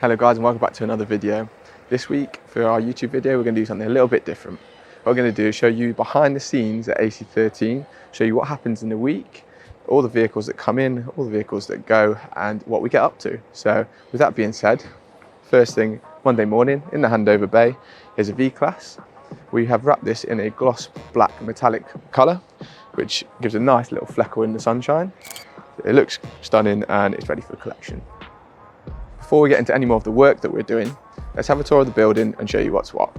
Hello guys and welcome back to another video. This week for our YouTube video we're going to do something a little bit different. What we're going to do is show you behind the scenes at AC13, show you what happens in the week, all the vehicles that come in, all the vehicles that go and what we get up to. So with that being said, first thing Monday morning in the handover bay is a V-Class. We have wrapped this in a gloss black metallic colour which gives a nice little fleckle in the sunshine. It looks stunning and it's ready for collection. Before we get into any more of the work that we're doing, let's have a tour of the building and show you what's what.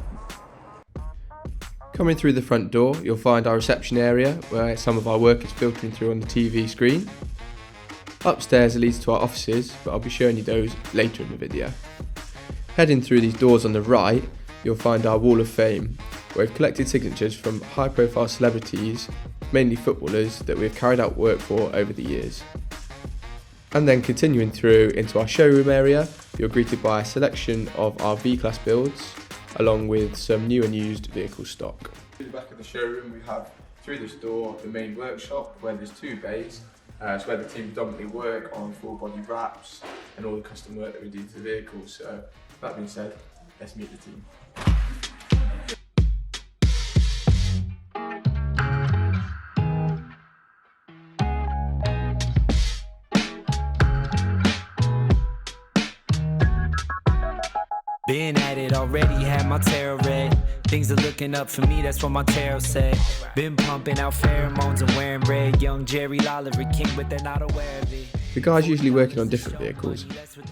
Coming through the front door, you'll find our reception area where some of our work is filtering through on the TV screen. Upstairs it leads to our offices, but I'll be showing you those later in the video. Heading through these doors on the right, you'll find our wall of fame, where we've collected signatures from high profile celebrities, mainly footballers, that we've carried out work for over the years. And then continuing through into our showroom area, you're greeted by a selection of our V-Class builds, along with some new and used vehicle stock. Through the back of the showroom we have, through this door, the main workshop where there's two bays. It's where the team predominantly work on full body wraps and all the custom work that we do to the vehicles. So that being said, let's meet the team. Been at it already, had my tarot read. Things are looking up for me, that's what my tarot said. Been pumping out pheromones and wearing red. Young Jerry Lolliver King, but they're not aware of it. The guys usually working on different vehicles,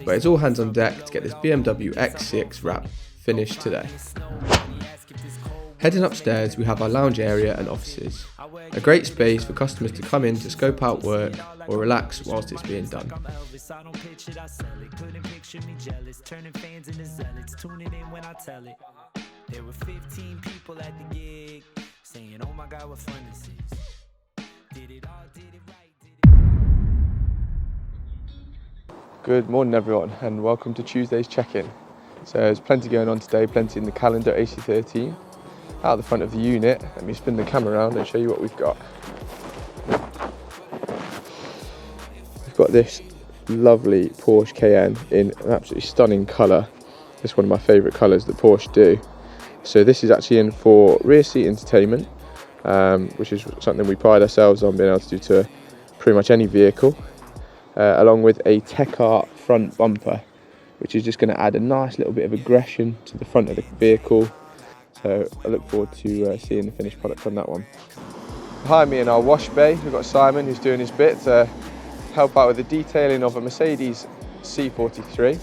but it's all hands on deck to get this BMW X6 wrap finished today. Heading upstairs we have our lounge area and offices. A great space for customers to come in to scope out work or relax whilst it's being done. There were 15 people at the gig saying, "Oh my God, what fun this is." Did it all, did it right, Good morning everyone and welcome to Tuesday's check-in. So there's plenty going on today, plenty in the calendar AC13. Out the front of the unit, let me spin the camera around and show you what we've got. We've got this lovely Porsche Cayenne in an absolutely stunning colour. It's one of my favourite colours that Porsche do. So this is actually in for rear seat entertainment, which is something we pride ourselves on being able to do to pretty much any vehicle, along with a Tech Art front bumper, which is just going to add a nice little bit of aggression to the front of the vehicle. So I look forward to seeing the finished product on that one. Behind me in our wash bay, we've got Simon who's doing his bit to help out with the detailing of a Mercedes C43.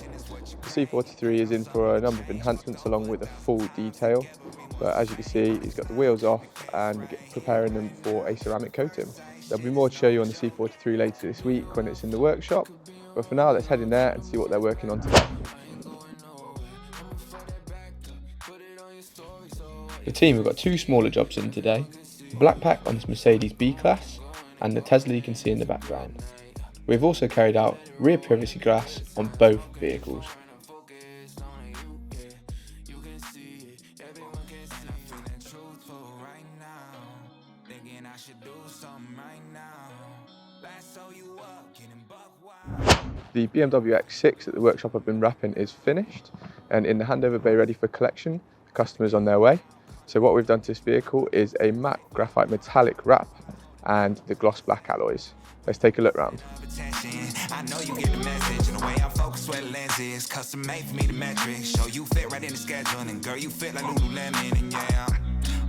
The C43 is in for a number of enhancements along with a full detail. But as you can see, he's got the wheels off and preparing them for a ceramic coating. There'll be more to show you on the C43 later this week when it's in the workshop. But for now, let's head in there and see what they're working on today. The team have got two smaller jobs in today, the black pack on this Mercedes B-Class and the Tesla you can see in the background. We've also carried out rear privacy glass on both vehicles. The BMW X6 that the workshop have been wrapping is finished and in the handover bay ready for collection. The customer's on their way. So what we've done to this vehicle is a matte graphite metallic wrap and the gloss black alloys. Let's take a look round. I know you get the message and the way I focus where the lens is custom made for me the metrics. Show you fit right in the schedule and girl you fit like Lululemon and yeah.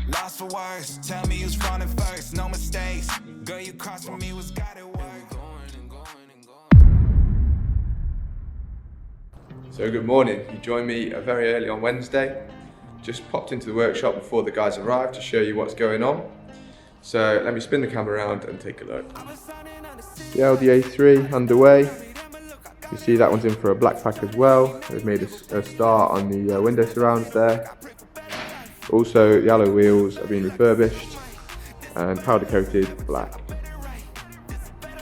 Lost for words, tell me who's running first, no mistakes. Girl you crossed for me was got it work. So good morning, you joined me very early on Wednesday. Just popped into the workshop before the guys arrived to show you what's going on. So let me spin the camera around and take a look. The Audi A3 underway. You see that one's in for a black pack as well. They've made a start on the window surrounds there. Also the alloy wheels are being refurbished and powder coated black.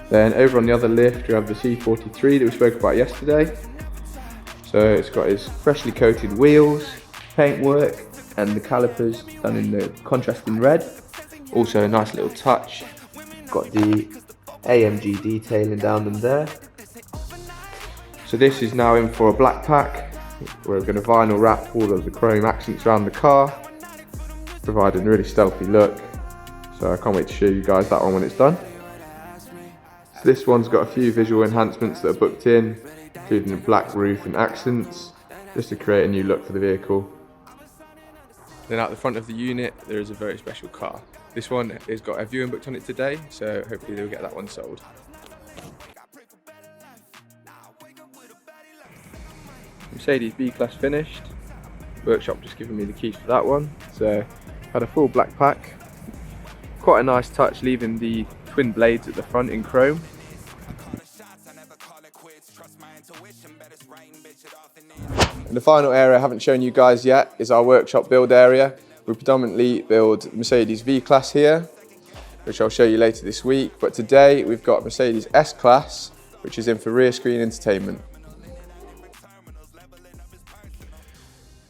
Then over on the other lift we have the C43 that we spoke about yesterday. So it's got its freshly coated wheels, paintwork and the calipers done in the contrasting red. Also a nice little touch. Got the AMG detailing down them there. So this is now in for a black pack We're going to vinyl wrap all of the chrome accents around the car, providing a really stealthy look. So I can't wait to show you guys that one when it's done. This one's got a few visual enhancements that are booked in, including a black roof and accents, just to create a new look for the vehicle. Then out the front of the unit, there is a very special car. This one has got a viewing booked on it today, so hopefully they'll get that one sold. Mercedes B-Class finished. Workshop just giving me the keys for that one. So had a full black pack. Quite a nice touch, leaving the twin blades at the front in chrome. And the final area I haven't shown you guys yet is our workshop build area. We predominantly build Mercedes V-Class here, which I'll show you later this week. But today we've got Mercedes S-Class, which is in for rear screen entertainment.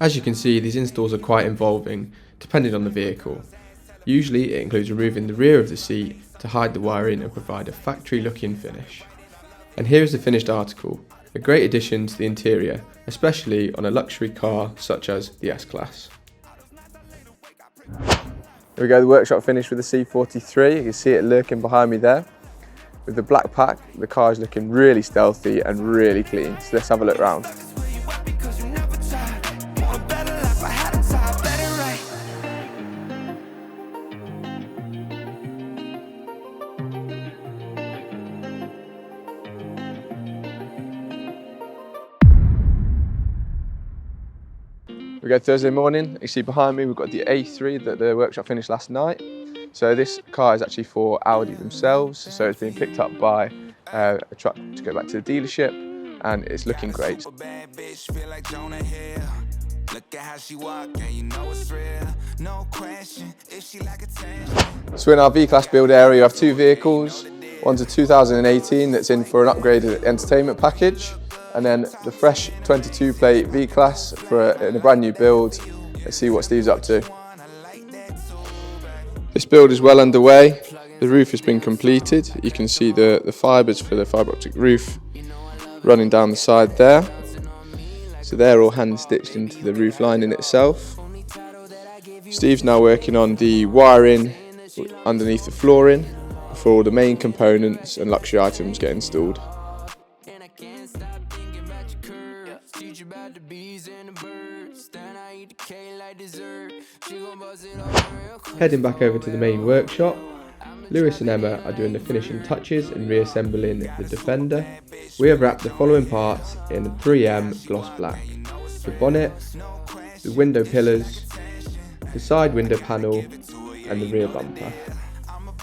As you can see, these installs are quite involving, depending on the vehicle. Usually it includes removing the rear of the seat to hide the wiring and provide a factory looking finish. And here is the finished article, a great addition to the interior, especially on a luxury car such as the S-Class. Here we go, the workshop finished with the C43. You can see it lurking behind me there. With the black pack, the car is looking really stealthy and really clean. So let's have a look round. We go Thursday morning. You see behind me we've got the A3 that the workshop finished last night. So this car is actually for Audi themselves, so it's being picked up by a truck to go back to the dealership, and it's looking great. So in our V-Class build area you have two vehicles. One's a 2018 that's in for an upgraded entertainment package, and then the fresh 22 plate V-Class in a brand new build. Let's see what Steve's up to. This build is well underway. The roof has been completed. You can see the fibres for the fibre optic roof running down the side there. So they're all hand stitched into the roof lining itself. Steve's now working on the wiring underneath the flooring before all the main components and luxury items get installed. Heading back over to the main workshop, Lewis and Emma are doing the finishing touches and reassembling the Defender. We have wrapped the following parts in a 3M gloss black: the bonnet, the window pillars, the side window panel and the rear bumper.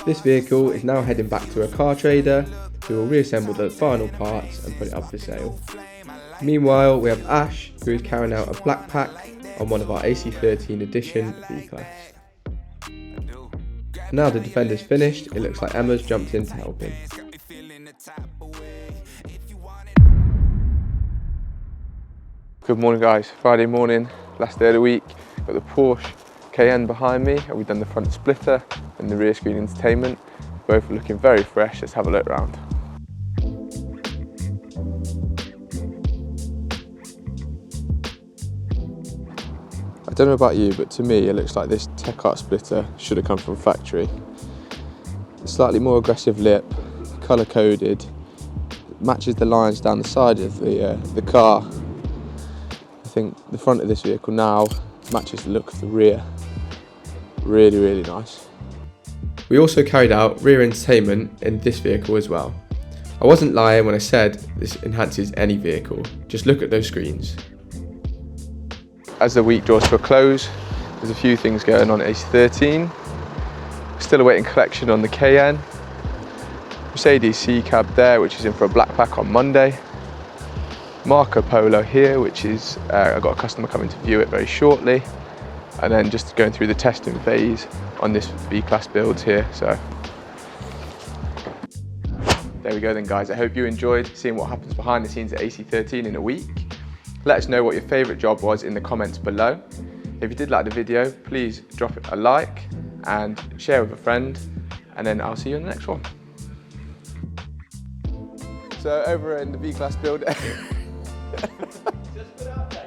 This vehicle is now heading back to a car trader who will reassemble the final parts and put it up for sale. Meanwhile, we have Ash, who is carrying out a black pack on one of our AC13 edition V-Class. Now the Defender's finished, it looks like Emma's jumped in to help him. Good morning guys, Friday morning, last day of the week. Got the Porsche Cayenne behind me, and we've done the front splitter and the rear screen entertainment. Both looking very fresh. Let's have a look around. I don't know about you, but to me it looks like this Tech Art splitter should have come from factory. A slightly more aggressive lip, colour coded, matches the lines down the side of the car. I think the front of this vehicle now matches the look of the rear. Really, really nice. We also carried out rear entertainment in this vehicle as well. I wasn't lying when I said this enhances any vehicle. Just look at those screens. As the week draws to a close, there's a few things going on at AC13. Still awaiting collection on the Cayenne. Mercedes C-Cab there, which is in for a black pack on Monday. Marco Polo here, which is, I've got a customer coming to view it very shortly. And then just going through the testing phase on this V-Class build here. So there we go then guys. I hope you enjoyed seeing what happens behind the scenes at AC13 in a week. Let us know what your favourite job was in the comments below. If you did like the video, please drop it a like and share with a friend, and then I'll see you in the next one. So over in the V-Class build. Just put it out there.